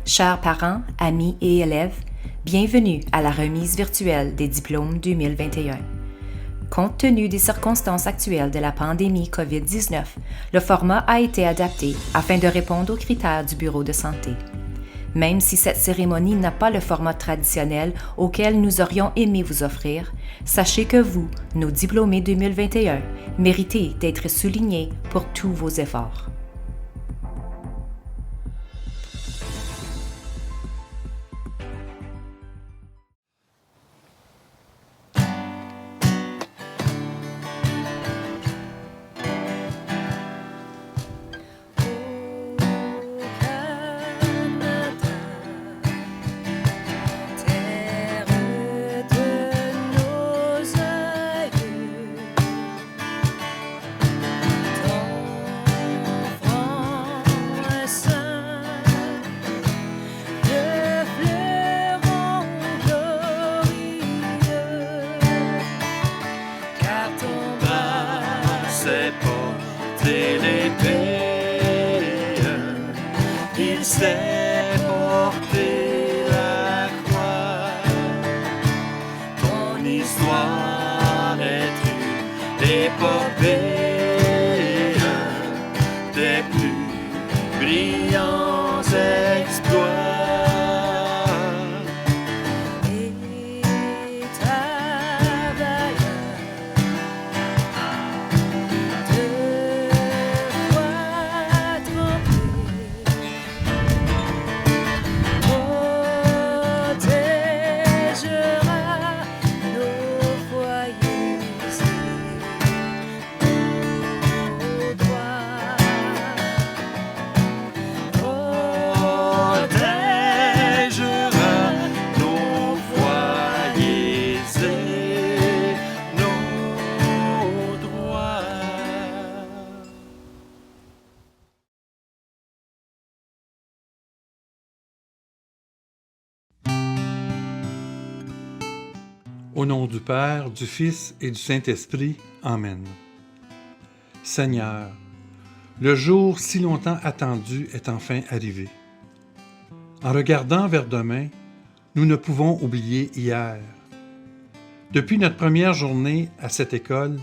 Chers parents, amis et élèves, bienvenue à la remise virtuelle des diplômes 2021. Compte tenu des circonstances actuelles de la pandémie COVID-19, le format a été adapté afin de répondre aux critères du Bureau de santé. Même si cette cérémonie n'a pas le format traditionnel auquel nous aurions aimé vous offrir, sachez que vous, nos diplômés 2021, méritez d'être soulignés pour tous vos efforts. C'est porter l'épée, il sait porter la croix. Ton histoire est une épopée des plus brillants exploits. Au nom du Père, du Fils et du Saint-Esprit. Amen. Seigneur, le jour si longtemps attendu est enfin arrivé. En regardant vers demain, nous ne pouvons oublier hier. Depuis notre première journée à cette école,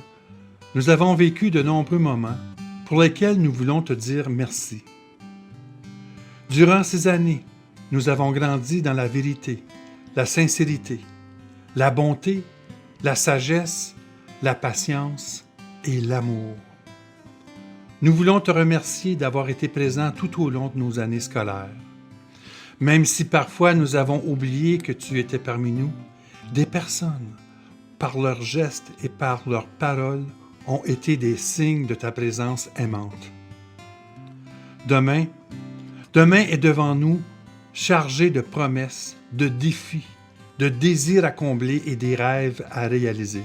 nous avons vécu de nombreux moments pour lesquels nous voulons te dire merci. Durant ces années, nous avons grandi dans la vérité, la sincérité, la bonté, la sagesse, la patience et l'amour. Nous voulons te remercier d'avoir été présent tout au long de nos années scolaires. Même si parfois nous avons oublié que tu étais parmi nous, des personnes, par leurs gestes et par leurs paroles, ont été des signes de ta présence aimante. Demain est devant nous, chargé de promesses, de défis, de désirs à combler et des rêves à réaliser.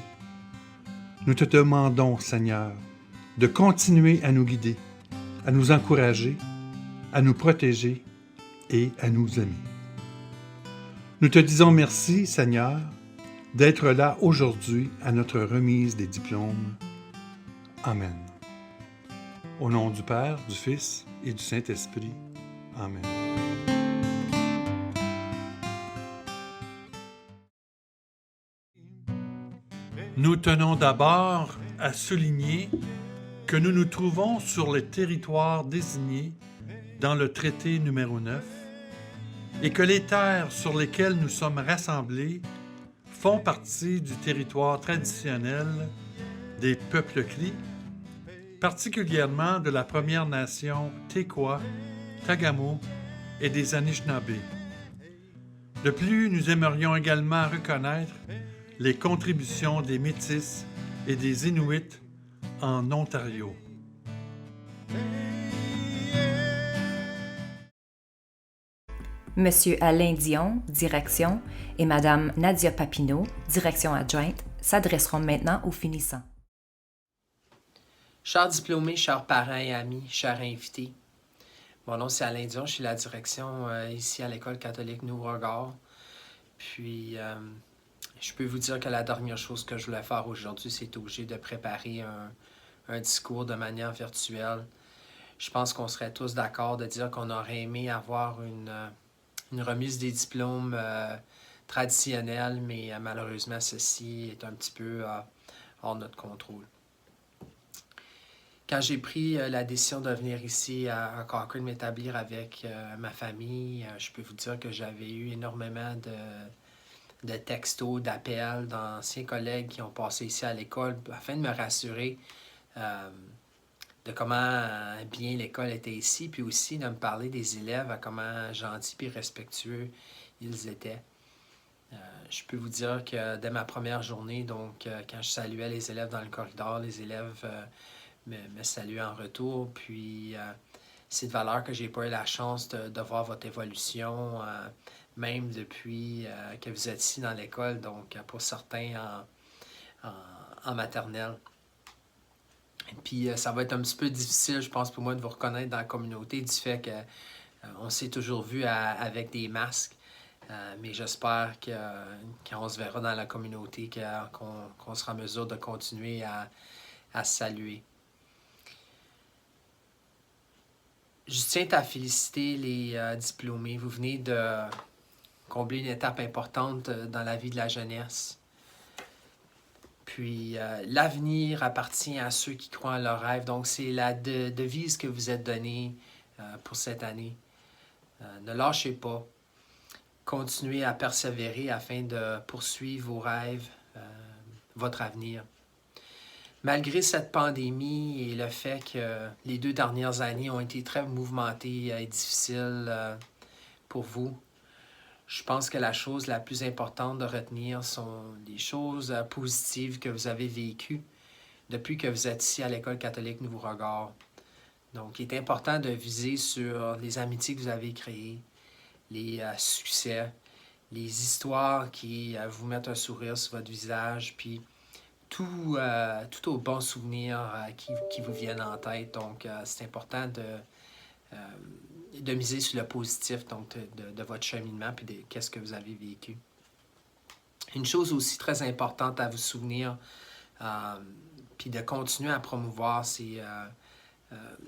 Nous te demandons, Seigneur, de continuer à nous guider, à nous encourager, à nous protéger et à nous aimer. Nous te disons merci, Seigneur, d'être là aujourd'hui à notre remise des diplômes. Amen. Au nom du Père, du Fils et du Saint-Esprit. Amen. Nous tenons d'abord à souligner que nous nous trouvons sur les territoires désignés dans le traité numéro 9 et que les terres sur lesquelles nous sommes rassemblés font partie du territoire traditionnel des peuples Cris, particulièrement de la Première Nation Téquwa, Tagamo et des Anishinabés. De plus, nous aimerions également reconnaître les contributions des Métis et des Inuits en Ontario. Monsieur Alain Dion, direction, et Madame Nadia Papineau, direction adjointe, s'adresseront maintenant aux finissants. Chers diplômés, chers parents et amis, chers invités, mon nom c'est Alain Dion, je suis la direction ici à l'École catholique Nouveau-Regard. Puis, je peux vous dire que la dernière chose que je voulais faire aujourd'hui, c'est obligé de préparer un discours de manière virtuelle. Je pense qu'on serait tous d'accord de dire qu'on aurait aimé avoir une remise des diplômes traditionnelle, mais malheureusement, ceci est un petit peu hors notre contrôle. Quand j'ai pris la décision de venir ici à Cochrane m'établir avec ma famille, je peux vous dire que j'avais eu énormément de textos, d'appels d'anciens collègues qui ont passé ici à l'école afin de me rassurer de comment bien l'école était ici, puis aussi de me parler des élèves, à comment gentils et respectueux ils étaient. Je peux vous dire que dès ma première journée, donc quand je saluais les élèves dans le corridor, les élèves me saluaient en retour. Puis c'est de valeur que j'ai pas eu la chance de voir votre évolution, même depuis que vous êtes ici dans l'école, donc pour certains en maternelle. Puis ça va être un petit peu difficile, je pense, pour moi de vous reconnaître dans la communauté du fait qu'on s'est toujours vu avec des masques. Mais j'espère que quand on se verra dans la communauté, qu'on sera en mesure de continuer à se saluer. Je tiens à féliciter les diplômés. Vous venez de combler une étape importante dans la vie de la jeunesse. Puis l'avenir appartient à ceux qui croient en leurs rêves. Donc c'est la devise que vous êtes donnée pour cette année. Ne lâchez pas. Continuez à persévérer afin de poursuivre vos rêves, votre avenir. Malgré cette pandémie et le fait que les 2 dernières années ont été très mouvementées et difficiles pour vous, je pense que la chose la plus importante de retenir sont les choses positives que vous avez vécues depuis que vous êtes ici à l'École catholique Nouveau-Regard. Donc, il est important de viser sur les amitiés que vous avez créées, les succès, les histoires qui vous mettent un sourire sur votre visage, puis tout aux bons souvenirs qui vous viennent en tête. Donc, c'est important de miser sur le positif donc de votre cheminement puis de qu'est-ce que vous avez vécu. Une chose aussi très importante à vous souvenir, puis de continuer à promouvoir, c'est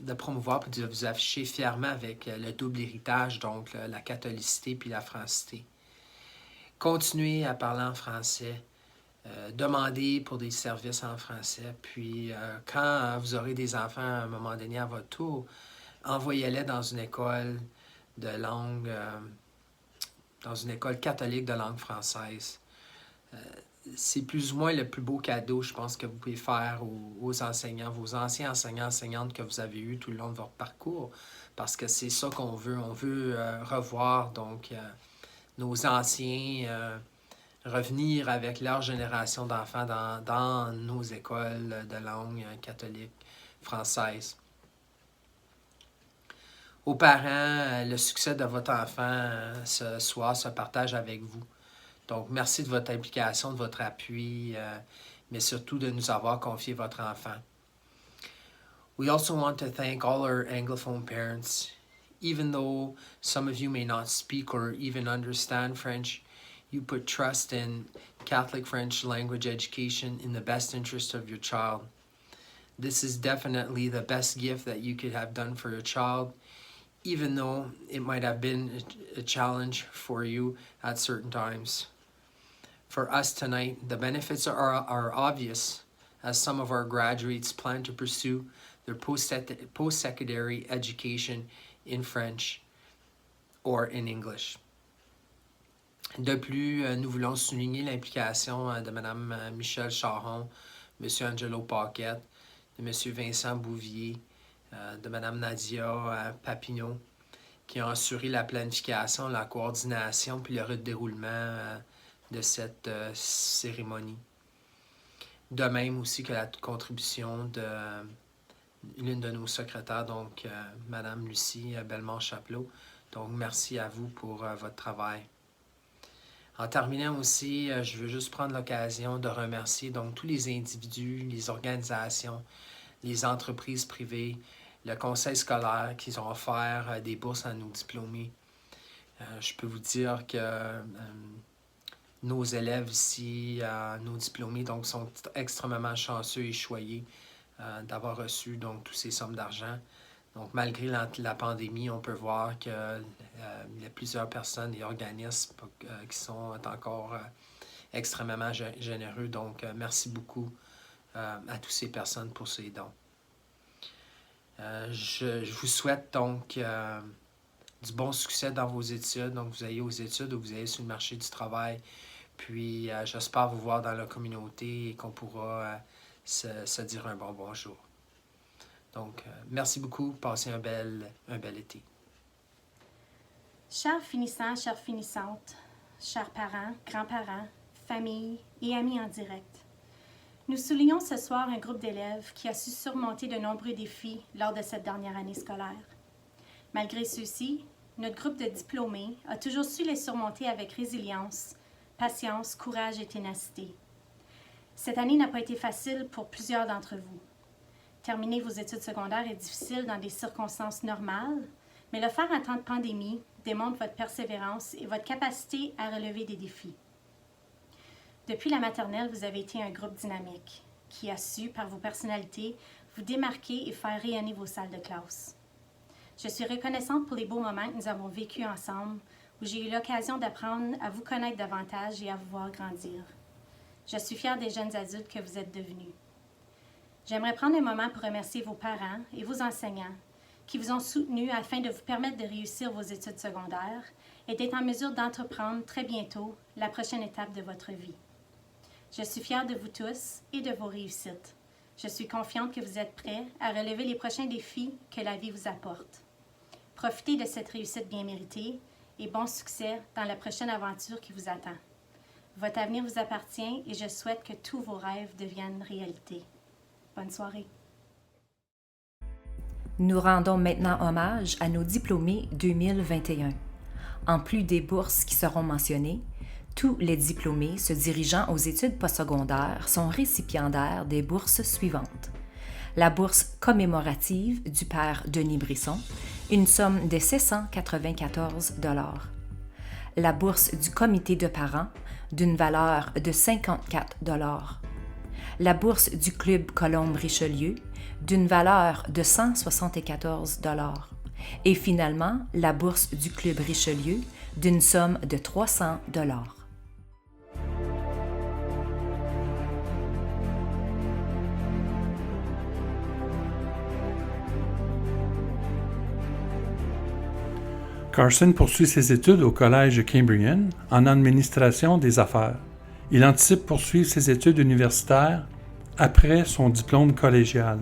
de promouvoir et de vous afficher fièrement avec le double héritage, donc la catholicité puis la francité. Continuez à parler en français, demandez pour des services en français, puis quand vous aurez des enfants à un moment donné à votre tour, envoyez-les dans une école de langue, dans une école catholique de langue française. C'est plus ou moins le plus beau cadeau, je pense, que vous pouvez faire aux enseignants, vos anciens enseignants, enseignantes que vous avez eus tout le long de votre parcours, parce que c'est ça qu'on veut. On veut revoir donc nos anciens revenir avec leur génération d'enfants dans nos écoles de langue catholique française. Aux parents, le succès de votre enfant ce soir se partage avec vous. Donc, merci de votre implication, de votre appui, mais surtout de nous avoir confié votre enfant. We also want to thank all our Anglophone parents. Even though some of you may not speak or even understand French, you put trust in Catholic French language education in the best interest of your child. This is definitely the best gift that you could have done for your child, even though it might have been a challenge for you at certain times. For us tonight, the benefits are obvious, as some of our graduates plan to pursue their post-secondary education in French or in English. De plus, nous voulons souligner l'implication de Mme Michelle Charon, M. Angelo Paquette, de M. Vincent Bouvier, de Mme Nadia Papineau, qui ont assuré la planification, la coordination puis le déroulement de cette cérémonie. De même aussi que la contribution de l'une de nos secrétaires, donc Mme Lucie Bellemare-Chapelot. Donc, merci à vous pour votre travail. En terminant aussi, je veux juste prendre l'occasion de remercier donc tous les individus, les organisations, les entreprises privées, le conseil scolaire qui ont offert des bourses à nos diplômés. Je peux vous dire que nos élèves ici, nos diplômés, donc, sont extrêmement chanceux et choyés d'avoir reçu donc, toutes ces sommes d'argent. Donc, malgré la pandémie, on peut voir qu'il y a plusieurs personnes et organismes qui sont encore extrêmement généreux. Donc, merci beaucoup à toutes ces personnes pour ces dons. Je vous souhaite donc du bon succès dans vos études. Donc, vous ayez aux études ou vous ayez sur le marché du travail. Puis, j'espère vous voir dans la communauté et qu'on pourra se dire un bon bonjour. Donc, merci beaucoup. Passez un bel été. Chers finissants, chères finissantes, chers parents, grands-parents, familles et amis en direct, nous soulignons ce soir un groupe d'élèves qui a su surmonter de nombreux défis lors de cette dernière année scolaire. Malgré ceux-ci, notre groupe de diplômés a toujours su les surmonter avec résilience, patience, courage et ténacité. Cette année n'a pas été facile pour plusieurs d'entre vous. Terminer vos études secondaires est difficile dans des circonstances normales, mais le faire en temps de pandémie démontre votre persévérance et votre capacité à relever des défis. Depuis la maternelle, vous avez été un groupe dynamique qui a su, par vos personnalités, vous démarquer et faire rayonner vos salles de classe. Je suis reconnaissante pour les beaux moments que nous avons vécus ensemble, où j'ai eu l'occasion d'apprendre à vous connaître davantage et à vous voir grandir. Je suis fière des jeunes adultes que vous êtes devenus. J'aimerais prendre un moment pour remercier vos parents et vos enseignants qui vous ont soutenus afin de vous permettre de réussir vos études secondaires et d'être en mesure d'entreprendre très bientôt la prochaine étape de votre vie. Je suis fière de vous tous et de vos réussites. Je suis confiante que vous êtes prêts à relever les prochains défis que la vie vous apporte. Profitez de cette réussite bien méritée et bon succès dans la prochaine aventure qui vous attend. Votre avenir vous appartient et je souhaite que tous vos rêves deviennent réalité. Bonne soirée. Nous rendons maintenant hommage à nos diplômés 2021. En plus des bourses qui seront mentionnées, tous les diplômés se dirigeant aux études postsecondaires sont récipiendaires des bourses suivantes. La bourse commémorative du père Denis Brisson, une somme de 694 $. La bourse du comité de parents, d'une valeur de 54 $. La bourse du Club Colombe-Richelieu, d'une valeur de 174 $. Et finalement, la bourse du Club Richelieu, d'une somme de 300 $. Carson poursuit ses études au Collège Cambrian en administration des affaires. Il anticipe poursuivre ses études universitaires après son diplôme collégial.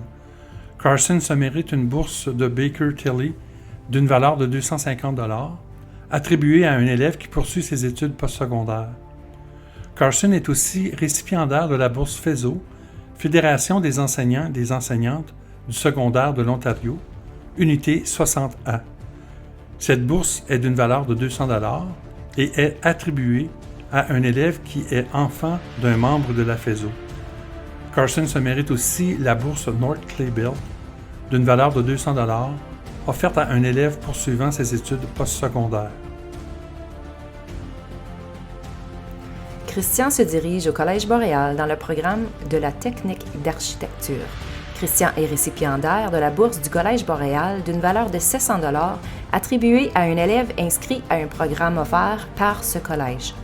Carson se mérite une bourse de Baker Tilly d'une valeur de 250 $, attribuée à un élève qui poursuit ses études postsecondaires. Carson est aussi récipiendaire de la bourse FESO, Fédération des enseignants et des enseignantes du secondaire de l'Ontario, unité 60A. Cette bourse est d'une valeur de 200 $ et est attribuée à un élève qui est enfant d'un membre de la FESO. Carson se mérite aussi la bourse North Claybill d'une valeur de 200 $, offerte à un élève poursuivant ses études postsecondaires. Christian se dirige au Collège Boréal dans le programme de la technique d'architecture. Christian est récipiendaire de la bourse du Collège Boréal d'une valeur de 700 $ attribuée à un élève inscrit à un programme offert par ce collège.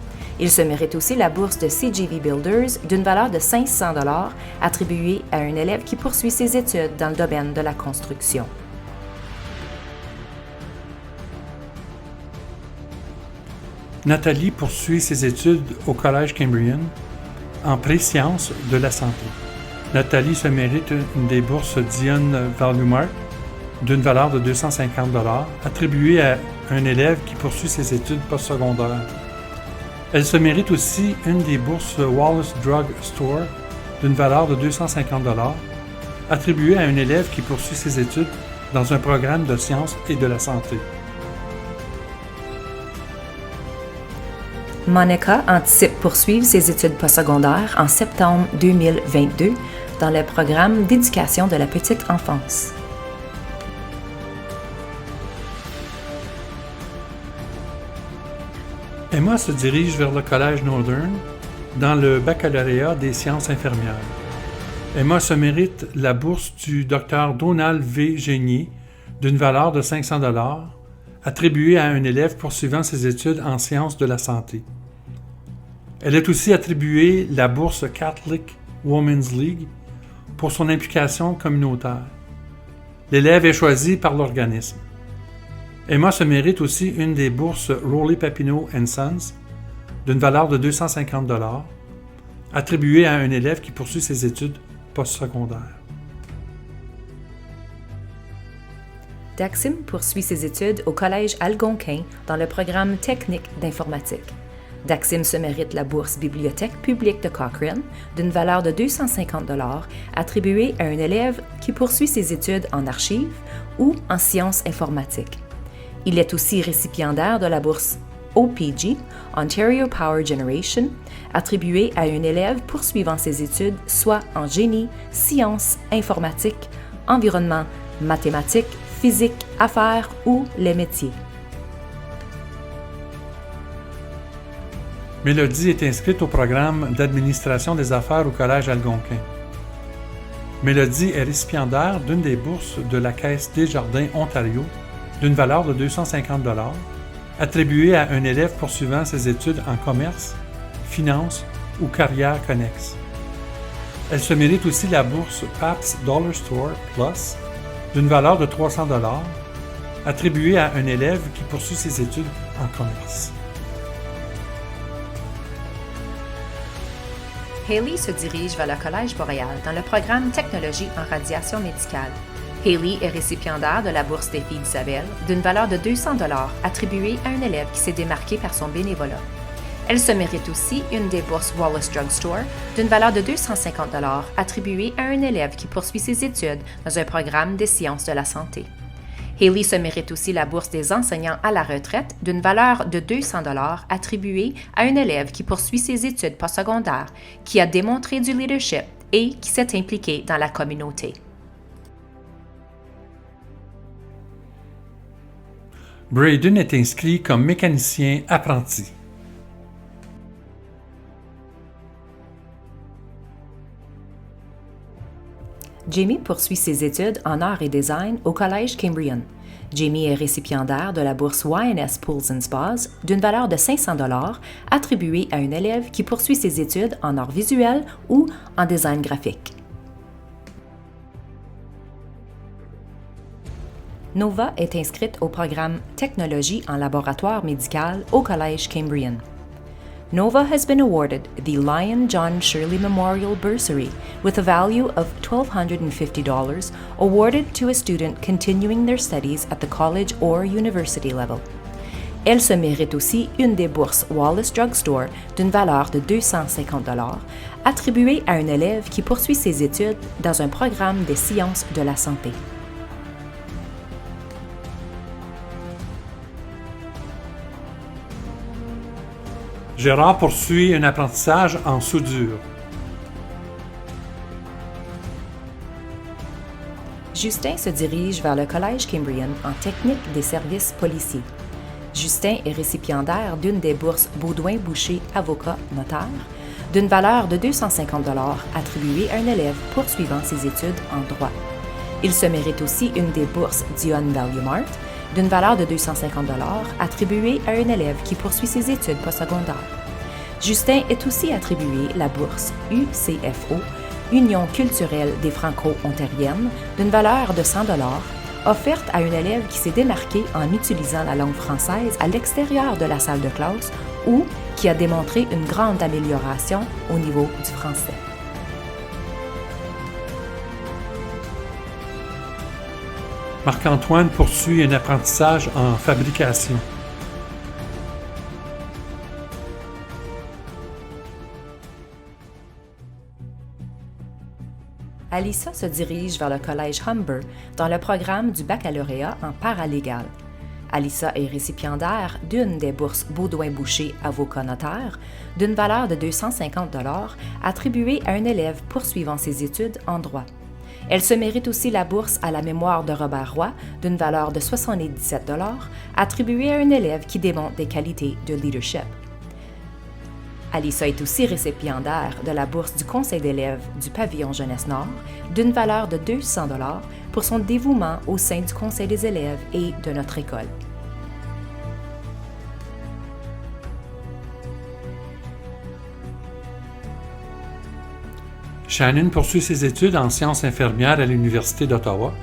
Il se mérite aussi la bourse de CGV Builders d'une valeur de 500 $ attribuée à un élève qui poursuit ses études dans le domaine de la construction. Nathalie poursuit ses études au Collège Cambrian en pré-sciences de la santé. Nathalie se mérite une des bourses Dionne Valumark d'une valeur de 250 $ attribuée à un élève qui poursuit ses études postsecondaires. Elle se mérite aussi une des bourses Wallace Drug Store d'une valeur de 250 $ attribuée à un élève qui poursuit ses études dans un programme de sciences et de la santé. Monica anticipe poursuivre ses études postsecondaires en septembre 2022 dans le programme d'éducation de la petite enfance. Emma se dirige vers le Collège Northern dans le baccalauréat des sciences infirmières. Emma se mérite la bourse du Dr Donald V. Génier d'une valeur de 500 $ attribuée à un élève poursuivant ses études en sciences de la santé. Elle est aussi attribuée la bourse Catholic Women's League pour son implication communautaire. L'élève est choisi par l'organisme. Emma se mérite aussi une des bourses Rolly Papineau & Sons d'une valeur de 250 $, attribuée à un élève qui poursuit ses études postsecondaires. Daxim poursuit ses études au Collège Algonquin dans le programme technique d'informatique. Daxim se mérite la bourse Bibliothèque publique de Cochrane d'une valeur de 250 $ attribuée à un élève qui poursuit ses études en archives ou en sciences informatiques. Il est aussi récipiendaire de la bourse OPG, Ontario Power Generation, attribuée à un élève poursuivant ses études soit en génie, sciences, informatique, environnement, mathématiques, physique, affaires ou les métiers. Mélodie est inscrite au programme d'administration des affaires au Collège Algonquin. Mélodie est récipiendaire d'une des bourses de la Caisse Desjardins Ontario d'une valeur de 250 $, attribuée à un élève poursuivant ses études en commerce, finance ou carrière connexe. Elle se mérite aussi la bourse Pabst Dollar Store Plus d'une valeur de 300 $, attribuée à un élève qui poursuit ses études en commerce. Hayley se dirige vers le Collège Boréal dans le programme Technologie en radiation médicale. Hayley est récipiendaire de la bourse des filles d'Isabelle d'une valeur de 200 $ attribuée à un élève qui s'est démarqué par son bénévolat. Elle se mérite aussi une des bourses Wallace Drug Store d'une valeur de 250 $ attribuée à un élève qui poursuit ses études dans un programme des sciences de la santé. Hayley se mérite aussi la bourse des enseignants à la retraite d'une valeur de 200 $ attribuée à un élève qui poursuit ses études postsecondaires, qui a démontré du leadership et qui s'est impliqué dans la communauté. Braden est inscrit comme mécanicien apprenti. Jamie poursuit ses études en art et design au Collège Cambrian. Jamie est récipiendaire de la bourse YNS Pools and Spas d'une valeur de 500 $ attribuée à un élève qui poursuit ses études en art visuel ou en design graphique. Nova est inscrite au programme Technologie en laboratoire médical au Collège Cambrian. Nova has been awarded the Lion John Shirley Memorial Bursary with a value of $1,250 awarded to a student continuing their studies at the college or university level. Elle se mérite aussi une des bourses Wallace Drug Store d'une valeur de 250 $ attribuée à un élève qui poursuit ses études dans un programme des sciences de la santé. Gérard poursuit un apprentissage en soudure. Justin se dirige vers le Collège Cambrian en technique des services policiers. Justin est récipiendaire d'une des bourses Baudouin-Boucher Avocat Notaire d'une valeur de 250 $ attribuée à un élève poursuivant ses études en droit. Il se mérite aussi une des bourses Dionne Value Mart d'une valeur de 250 $ attribuée à un élève qui poursuit ses études postsecondaires. Justin est aussi attribué la bourse UCFO, Union culturelle des Franco-Ontariennes, d'une valeur de 100 $, offerte à un élève qui s'est démarqué en utilisant la langue française à l'extérieur de la salle de classe ou qui a démontré une grande amélioration au niveau du français. Marc-Antoine poursuit un apprentissage en fabrication. Alyssa se dirige vers le Collège Humber dans le programme du baccalauréat en paralégal. Alyssa est récipiendaire d'une des bourses Baudouin-Boucher Avocat Notaire d'une valeur de 250 $ attribuée à un élève poursuivant ses études en droit. Elle se mérite aussi la bourse à la mémoire de Robert Roy d'une valeur de 77 $ attribuée à un élève qui démontre des qualités de leadership. Alyssa est aussi récipiendaire de la bourse du Conseil d'élèves du Pavillon Jeunesse Nord d'une valeur de 200 $ pour son dévouement au sein du conseil des élèves et de notre école. Shannon poursuit ses études en sciences infirmières à l'Université d'Ottawa.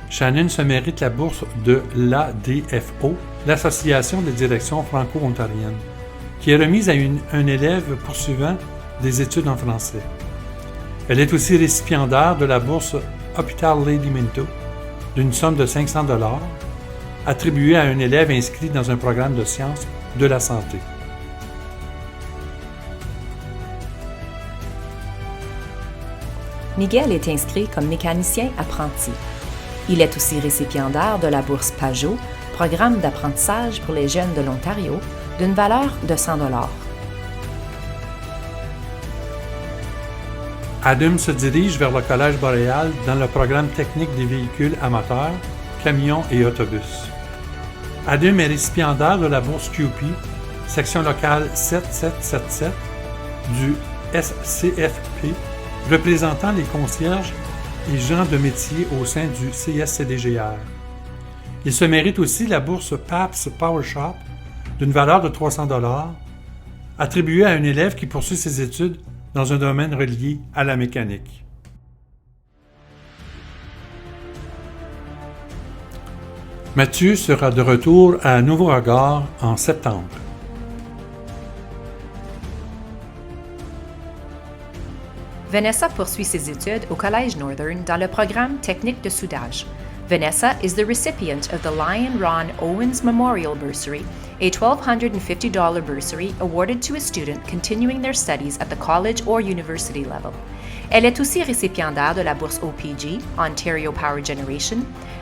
Shannon se mérite la bourse de l'ADFO, l'Association des directions franco-ontariennes, qui est remise à un élève poursuivant des études en français. Elle est aussi récipiendaire de la bourse Hôpital Lady Minto d'une somme de 500 $, attribuée à un élève inscrit dans un programme de sciences de la santé. Miguel est inscrit comme mécanicien apprenti. Il est aussi récipiendaire de la bourse Pajot, programme d'apprentissage pour les jeunes de l'Ontario, d'une valeur de 100 $. Adam se dirige vers le Collège Boréal dans le programme technique des véhicules amateurs, camions et autobus. Adam est récipiendaire de la bourse QP, section locale 7777 du SCFP, représentant les concierges et gens de métier au sein du CSCDGR. Il se mérite aussi la bourse PAPS PowerShop d'une valeur de 300 $, attribuée à un élève qui poursuit ses études dans un domaine relié à la mécanique. Mathieu sera de retour à Nouveau Regard en septembre. Vanessa poursuit ses études au Collège Northern dans le programme technique de soudage. Vanessa is the recipient of the Lion Ron Owens Memorial Bursary, a $1,250 bursary awarded to a student continuing their studies at the college or university level. Elle est aussi récipiendaire de la bourse OPG, Ontario Power Generation,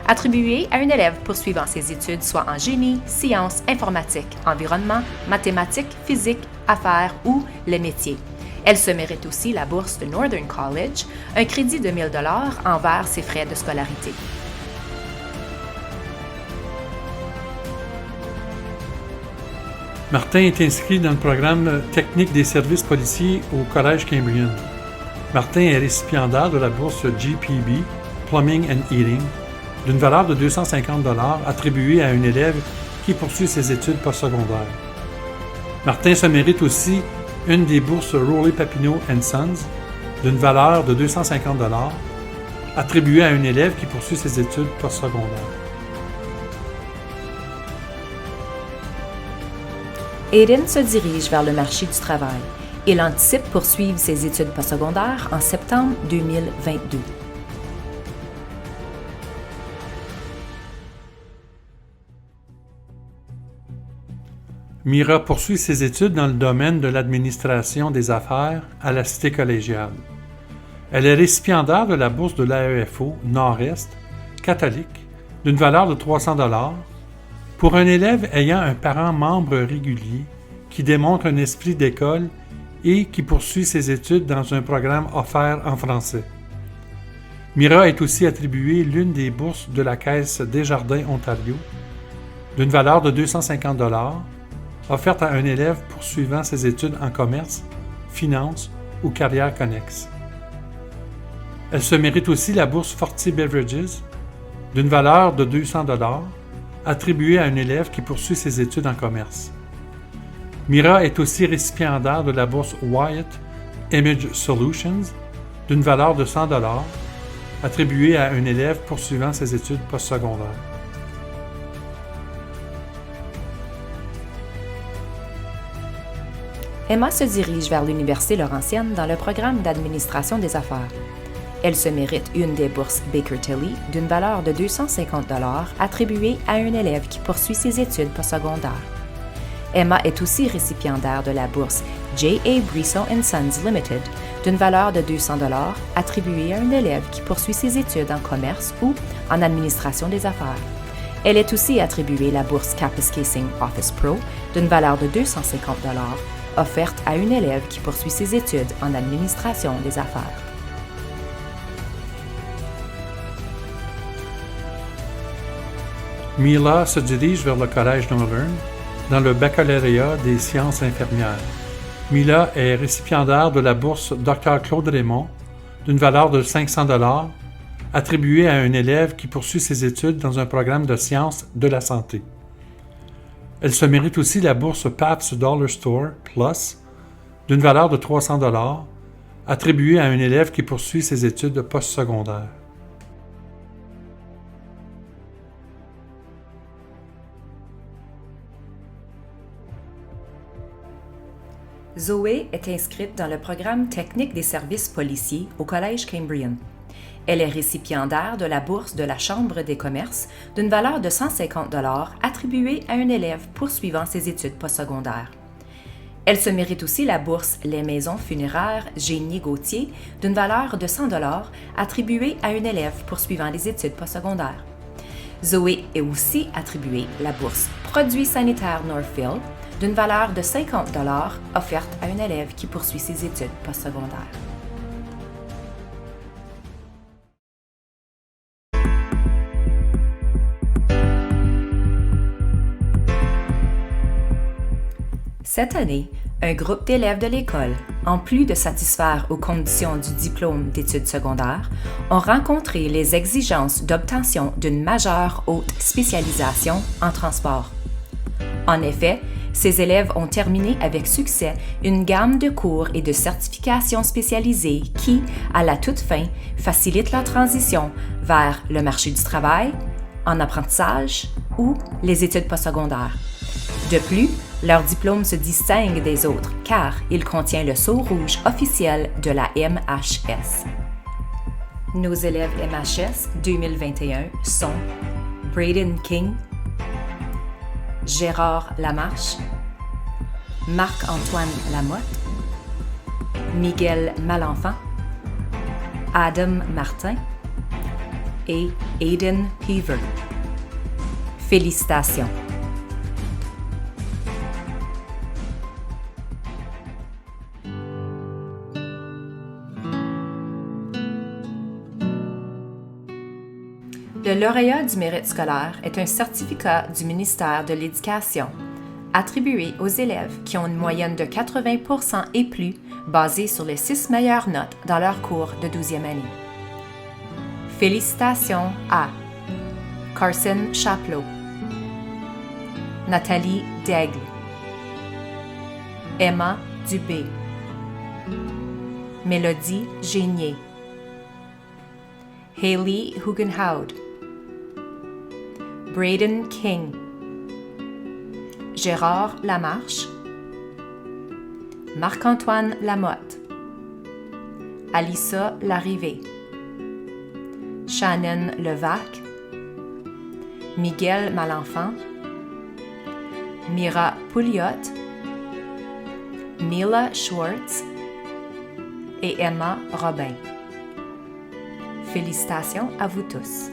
attribuée à un élève poursuivant ses études soit en génie, sciences, informatique, environnement, mathématiques, physique, affaires ou les métiers. Elle se mérite aussi la bourse de Northern College, un crédit de 1 000 $ envers ses frais de scolarité. Martin est inscrit dans le programme technique des services policiers au Collège Cambrian. Martin est récipiendaire de la bourse GPB, Plumbing and Heating, d'une valeur de 250 $ attribuée à un élève qui poursuit ses études postsecondaires. Martin se mérite aussi une des bourses Rowley Papineau & Sons, d'une valeur de 250 $, attribuée à un élève qui poursuit ses études postsecondaires. Aiden se dirige vers le marché du travail. Il anticipe poursuivre ses études postsecondaires en septembre 2022. Mira poursuit ses études dans le domaine de l'administration des affaires à la Cité collégiale. Elle est récipiendaire de la bourse de l'AEFO Nord-Est, catholique, d'une valeur de 300 $ pour un élève ayant un parent membre régulier qui démontre un esprit d'école et qui poursuit ses études dans un programme offert en français. Mira est aussi attribuée l'une des bourses de la Caisse Desjardins Ontario, d'une valeur de 250 $, offerte à un élève poursuivant ses études en commerce, finance ou carrière connexe. Elle se mérite aussi la bourse Fortier Beverages, d'une valeur de 200 $, attribuée à un élève qui poursuit ses études en commerce. Mira est aussi récipiendaire de la bourse Wyatt Image Solutions, d'une valeur de 100 $, attribuée à un élève poursuivant ses études postsecondaires. Emma se dirige vers l'Université Laurentienne dans le programme d'administration des affaires. Elle se mérite une des bourses Baker-Tilly d'une valeur de 250 $ attribuée à un élève qui poursuit ses études postsecondaires. Emma est aussi récipiendaire de la bourse J.A. Brisson & Sons Limited d'une valeur de 200 $ attribuée à un élève qui poursuit ses études en commerce ou en administration des affaires. Elle est aussi attribuée la bourse Capus Casing Office Pro d'une valeur de 250 $ offerte à un élève qui poursuit ses études en administration des affaires. Mila se dirige vers le Collège Northern dans le baccalauréat des sciences infirmières. Mila est récipiendaire de la bourse Dr Claude Raymond d'une valeur de 500 $ attribué à un élève qui poursuit ses études dans un programme de sciences de la santé. Elle se mérite aussi la bourse Pabst Dollar Store Plus d'une valeur de 300 $, attribuée à un élève qui poursuit ses études postsecondaires. Zoé est inscrite dans le programme technique des services policiers au Collège Cambrian. Elle est récipiendaire de la bourse de la Chambre des commerces d'une valeur de 150 $ attribuée à un élève poursuivant ses études postsecondaires. Elle se mérite aussi la bourse Les Maisons funéraires Génie Gauthier d'une valeur de 100 $ attribuée à un élève poursuivant les études postsecondaires. Zoé est aussi attribuée la bourse Produits sanitaires Northfield d'une valeur de 50 $ offerte à un élève qui poursuit ses études postsecondaires. Cette année, un groupe d'élèves de l'école, en plus de satisfaire aux conditions du diplôme d'études secondaires, ont rencontré les exigences d'obtention d'une majeure haute spécialisation en transport. En effet, ces élèves ont terminé avec succès une gamme de cours et de certifications spécialisées qui, à la toute fin, facilitent leur transition vers le marché du travail, en apprentissage ou les études postsecondaires. De plus, leur diplôme se distingue des autres car il contient le sceau rouge officiel de la MHS. Nos élèves MHS 2021 sont Braden King, Gérard Lamarche, Marc-Antoine Lamotte, Miguel Malenfant, Adam Martin et Aiden Peaver. Félicitations! Le lauréat du mérite scolaire est un certificat du ministère de l'Éducation attribué aux élèves qui ont une moyenne de 80 % et plus basée sur les 6 meilleures notes dans leur cours de 12e année. Félicitations à Carson Chapleau, Nathalie Daigle, Emma Dubé, Mélodie Génier, Hayley Hugenhoud, Braden King, Gérard Lamarche, Marc-Antoine Lamotte, Alissa Larrivée, Shannon Levac, Miguel Malenfant, Mira Pouliot, Mila Schwartz et Emma Robin. Félicitations à vous tous.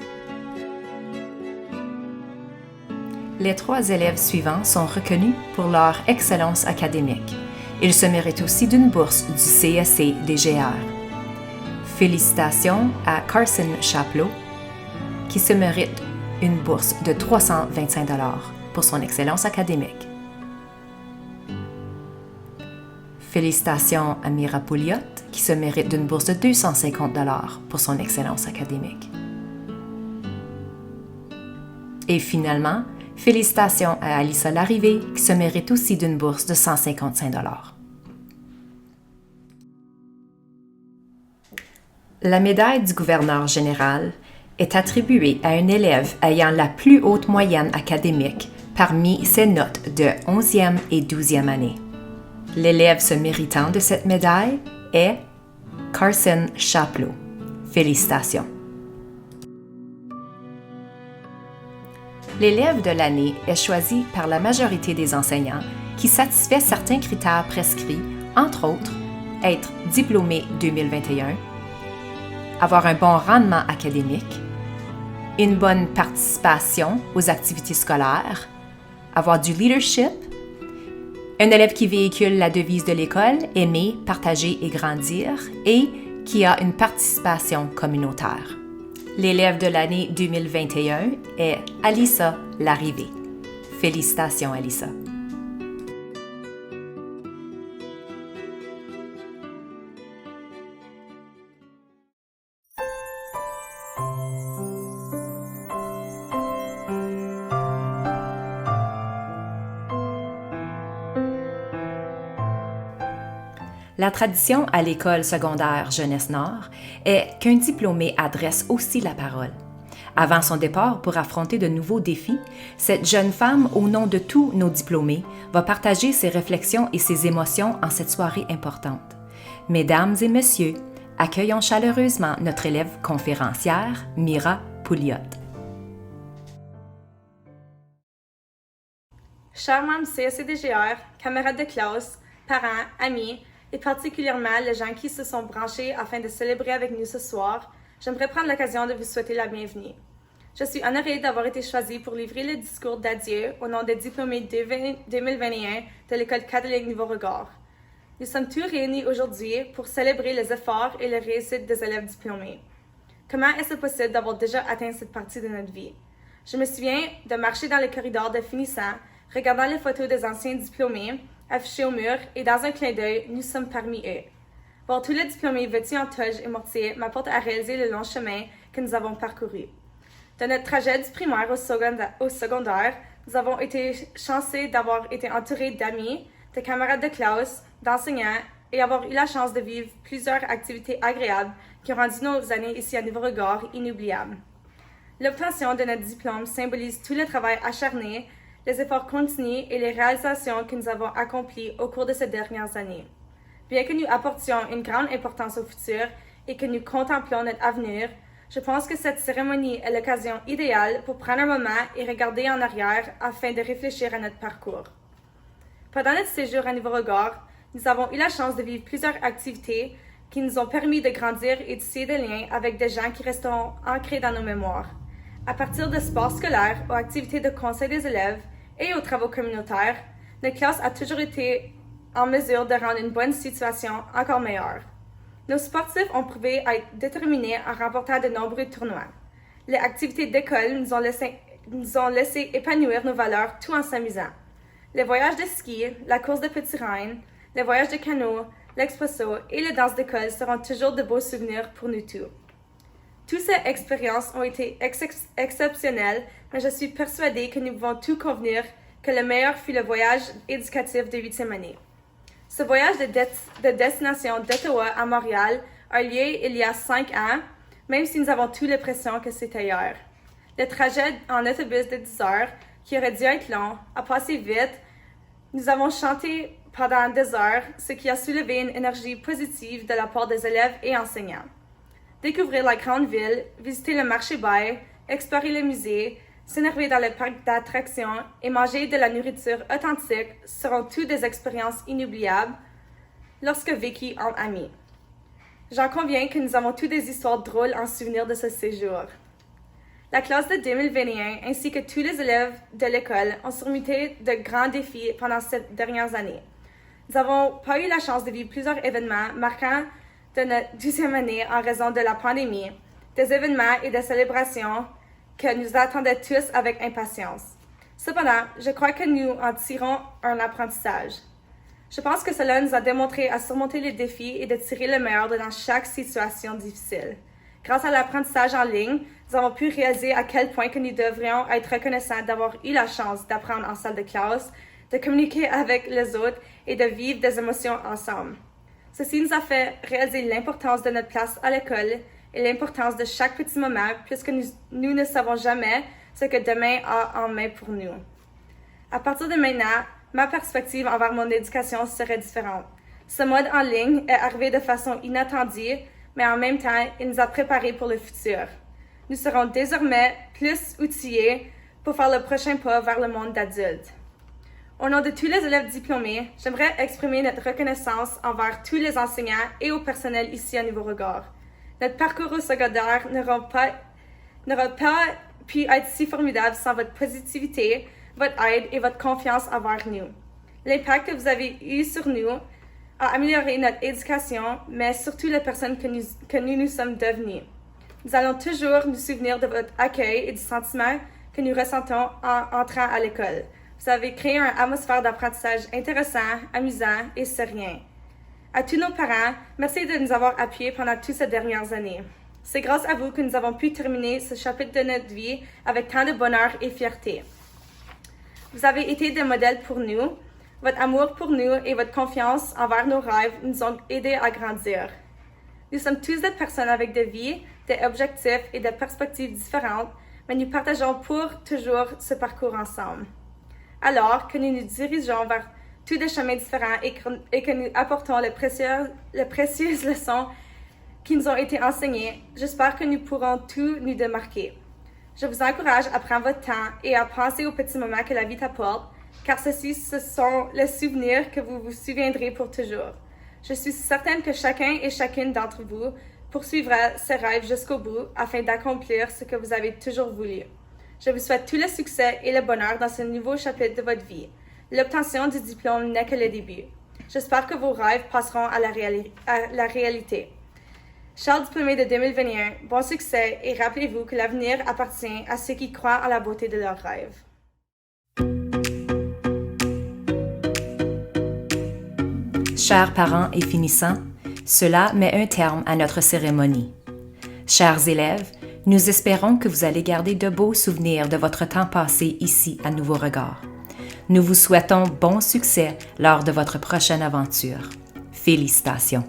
Les 3 élèves suivants sont reconnus pour leur excellence académique. Ils se méritent aussi d'une bourse du CSC DGR. Félicitations à Carson Chapleau, qui se mérite une bourse de 325 $ pour son excellence académique. Félicitations à Mira Pouliot, qui se mérite d'une bourse de 250 $ pour son excellence académique. Et finalement, félicitations à Alissa Larrivée, qui se mérite aussi d'une bourse de 155 $. La médaille du gouverneur général est attribuée à un élève ayant la plus haute moyenne académique parmi ses notes de 11e et 12e année. L'élève se méritant de cette médaille est Carson Chapleau. Félicitations. L'élève de l'année est choisi par la majorité des enseignants qui satisfait certains critères prescrits, entre autres, être diplômé 2021, avoir un bon rendement académique, une bonne participation aux activités scolaires, avoir du leadership, un élève qui véhicule la devise de l'école, aimer, partager et grandir, et qui a une participation communautaire. L'élève de l'année 2021 est Alissa Larrivée. Félicitations, Alissa. La tradition à l'école secondaire Jeunesse Nord est qu'un diplômé adresse aussi la parole. Avant son départ pour affronter de nouveaux défis, cette jeune femme, au nom de tous nos diplômés, va partager ses réflexions et ses émotions en cette soirée importante. Mesdames et messieurs, accueillons chaleureusement notre élève conférencière, Mira Pouliot. Chers membres CSCDGR, camarades de classe, parents, amis, et particulièrement les gens qui se sont branchés afin de célébrer avec nous ce soir, j'aimerais prendre l'occasion de vous souhaiter la bienvenue. Je suis honorée d'avoir été choisie pour livrer le discours d'adieu au nom des diplômés 2021 de l'École catholique Nouveau-Regard. Nous sommes tous réunis aujourd'hui pour célébrer les efforts et les réussites des élèves diplômés. Comment est-ce possible d'avoir déjà atteint cette partie de notre vie? Je me souviens de marcher dans les corridors de finissants, regardant les photos des anciens diplômés affichés au mur et dans un clin d'œil, nous sommes parmi eux. Voir tous les diplômés vêtus en toge et mortier m'apporte à réaliser le long chemin que nous avons parcouru. Dans notre trajet du primaire au secondaire, nous avons été chanceux d'avoir été entourés d'amis, de camarades de classe, d'enseignants et avoir eu la chance de vivre plusieurs activités agréables qui ont rendu nos années ici à Nouveau-Regard inoubliables. L'obtention de notre diplôme symbolise tout le travail acharné, les efforts continus et les réalisations que nous avons accomplies au cours de ces dernières années. Bien que nous apportions une grande importance au futur et que nous contemplions notre avenir, je pense que cette cérémonie est l'occasion idéale pour prendre un moment et regarder en arrière afin de réfléchir à notre parcours. Pendant notre séjour à Nouveau-Regard, nous avons eu la chance de vivre plusieurs activités qui nous ont permis de grandir et tisser des liens avec des gens qui resteront ancrés dans nos mémoires. À partir de sports scolaires aux activités de conseil des élèves et aux travaux communautaires, notre classe a toujours été en mesure de rendre une bonne situation encore meilleure. Nos sportifs ont prouvé être déterminés en remportant de nombreux tournois. Les activités d'école nous ont laissé épanouir nos valeurs tout en s'amusant. Les voyages de ski, la course de petits reines, les voyages de canot, l'expresso et les danses d'école seront toujours de beaux souvenirs pour nous tous. Toutes ces expériences ont été exceptionnelles, mais je suis persuadée que nous pouvons tous convenir que le meilleur fut le voyage éducatif de 8e année. Ce voyage de destination d'Ottawa à Montréal a lieu il y a 5 ans, même si nous avons tous l'impression que c'est ailleurs. Le trajet en autobus de 10 heures, qui aurait dû être long, a passé vite. Nous avons chanté pendant des heures, ce qui a soulevé une énergie positive de la part des élèves et enseignants. Découvrir la grande ville, visiter le marché bail, explorer les musées, s'énerver dans le parc d'attractions et manger de la nourriture authentique seront toutes des expériences inoubliables lorsque vécues en amis. J'en conviens que nous avons toutes des histoires drôles en souvenir de ce séjour. La classe de 2021 ainsi que tous les élèves de l'école ont surmonté de grands défis pendant ces dernières années. Nous n'avons pas eu la chance de vivre plusieurs événements marquants de notre 12e année en raison de la pandémie, des événements et des célébrations que nous attendions tous avec impatience. Cependant, je crois que nous en tirons un apprentissage. Je pense que cela nous a démontré à surmonter les défis et de tirer le meilleur dans chaque situation difficile. Grâce à l'apprentissage en ligne, nous avons pu réaliser à quel point que nous devrions être reconnaissants d'avoir eu la chance d'apprendre en salle de classe, de communiquer avec les autres et de vivre des émotions ensemble. Ceci nous a fait réaliser l'importance de notre place à l'école et l'importance de chaque petit moment puisque nous ne savons jamais ce que demain a en main pour nous. À partir de maintenant, ma perspective envers mon éducation serait différente. Ce mode en ligne est arrivé de façon inattendue, mais en même temps, il nous a préparés pour le futur. Nous serons désormais plus outillés pour faire le prochain pas vers le monde d'adulte. Au nom de tous les élèves diplômés, j'aimerais exprimer notre reconnaissance envers tous les enseignants et au personnel ici à Nouveau-Regard. Notre parcours au secondaire n'aurait pas pu être si formidable sans votre positivité, votre aide et votre confiance envers nous. L'impact que vous avez eu sur nous a amélioré notre éducation, mais surtout les personnes que nous sommes devenus. Nous allons toujours nous souvenir de votre accueil et du sentiment que nous ressentons en entrant à l'école. Vous avez créé une atmosphère d'apprentissage intéressant, amusant et serein. À tous nos parents, merci de nous avoir appuyés pendant toutes ces dernières années. C'est grâce à vous que nous avons pu terminer ce chapitre de notre vie avec tant de bonheur et fierté. Vous avez été des modèles pour nous. Votre amour pour nous et votre confiance envers nos rêves nous ont aidés à grandir. Nous sommes tous des personnes avec des vies, des objectifs et des perspectives différentes, mais nous partageons pour toujours ce parcours ensemble. Alors que nous nous dirigeons vers tous des chemins différents et que nous apportons les précieuses leçons qui nous ont été enseignées, j'espère que nous pourrons tous nous démarquer. Je vous encourage à prendre votre temps et à penser aux petits moments que la vie t'apporte, car ceux-ci, ce sont les souvenirs que vous vous souviendrez pour toujours. Je suis certaine que chacun et chacune d'entre vous poursuivra ses rêves jusqu'au bout afin d'accomplir ce que vous avez toujours voulu. Je vous souhaite tout le succès et le bonheur dans ce nouveau chapitre de votre vie. L'obtention du diplôme n'est que le début. J'espère que vos rêves passeront à la réalité. Chers diplômés de 2021, bon succès et rappelez-vous que l'avenir appartient à ceux qui croient en la beauté de leurs rêves. Chers parents et finissants, cela met un terme à notre cérémonie. Chers élèves, nous espérons que vous allez garder de beaux souvenirs de votre temps passé ici à Nouveau Regard. Nous vous souhaitons bon succès lors de votre prochaine aventure. Félicitations!